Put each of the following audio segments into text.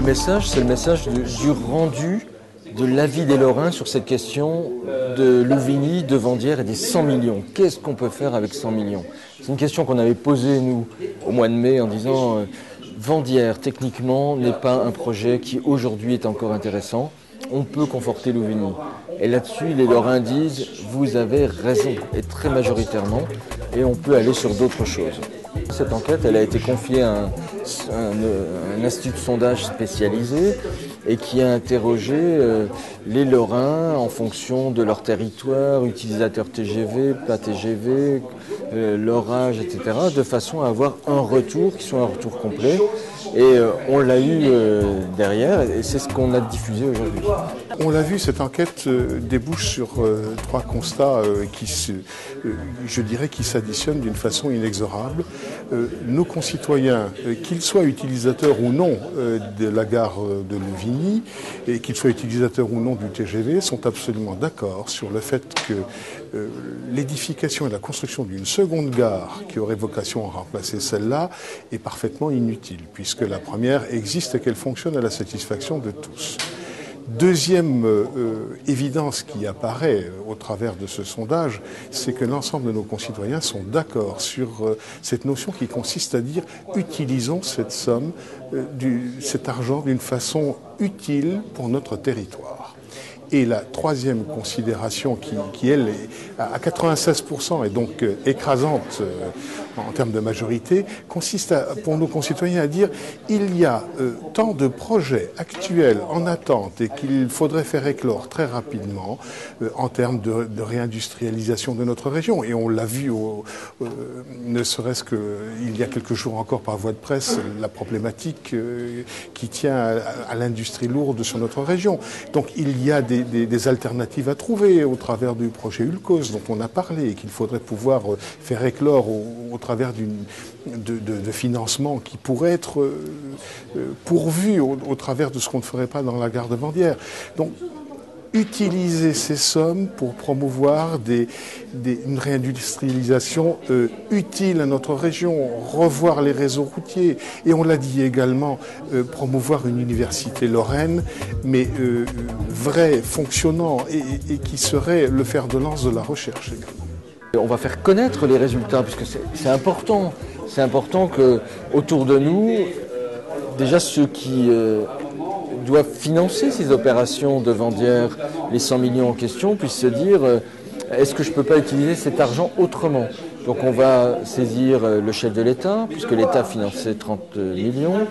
message, c'est le message du rendu de l'avis des Lorrains sur cette question de Louvigny, de Vandières et des 100 millions. Qu'est-ce qu'on peut faire avec 100 millions? C'est une question qu'on avait posée, nous, au mois de mai, en disant Vandières, techniquement, n'est pas un projet qui, aujourd'hui, est encore intéressant. On peut conforter Louvigny. Et là-dessus, les Lorrains disent « vous avez raison », et très majoritairement, et on peut aller sur d'autres choses. Cette enquête, elle a été confiée à un institut de sondage spécialisé et qui a interrogé les Lorrains en fonction de leur territoire, utilisateurs TGV, pas TGV, leur âge, etc., de façon à avoir un retour qui soit un retour complet. Et on l'a eu derrière, et c'est ce qu'on a diffusé aujourd'hui. On l'a vu, cette enquête débouche sur trois constats je dirais, qui s'additionnent d'une façon inexorable. Nos concitoyens, qu'ils soient utilisateurs ou non de la gare de Louvigny, et qu'ils soient utilisateurs ou non du TGV, sont absolument d'accord sur le fait que l'édification et la construction d'une seconde gare qui aurait vocation à remplacer celle-là est parfaitement inutile, puisque la première existe et qu'elle fonctionne à la satisfaction de tous. Deuxième évidence qui apparaît au travers de ce sondage, c'est que l'ensemble de nos concitoyens sont d'accord sur cette notion qui consiste à dire utilisons cette somme, cet argent d'une façon utile pour notre territoire. Et la troisième considération qui elle, est à 96% et donc écrasante en termes de majorité, consiste pour nos concitoyens à dire il y a tant de projets actuels en attente et qu'il faudrait faire éclore très rapidement en termes de réindustrialisation de notre région. Et on l'a vu, ne serait-ce qu'il y a quelques jours encore par voie de presse, la problématique qui tient à l'industrie lourde sur notre région. Donc il y a des alternatives à trouver au travers du projet Ulcos dont on a parlé et qu'il faudrait pouvoir faire éclore au travers de financements qui pourraient être pourvus au travers de ce qu'on ne ferait pas dans la gare de Vandières. Donc, utiliser ces sommes pour promouvoir une réindustrialisation utile à notre région, revoir les réseaux routiers et on l'a dit également, promouvoir une université lorraine, mais vraie, fonctionnant et qui serait le fer de lance de la recherche également. On va faire connaître les résultats, puisque c'est important. C'est important qu'autour de nous, déjà ceux qui doivent financer ces opérations de Vandières, les 100 millions en question, puissent se dire est-ce que je ne peux pas utiliser cet argent autrement? Donc on va saisir le chef de l'État, puisque l'État finançait 30 millions.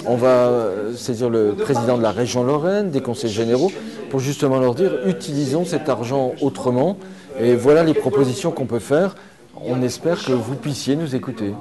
On va saisir le président de la région Lorraine, des conseils généraux, pour justement leur dire utilisons cet argent autrement. Et voilà les propositions qu'on peut faire. On espère que vous puissiez nous écouter.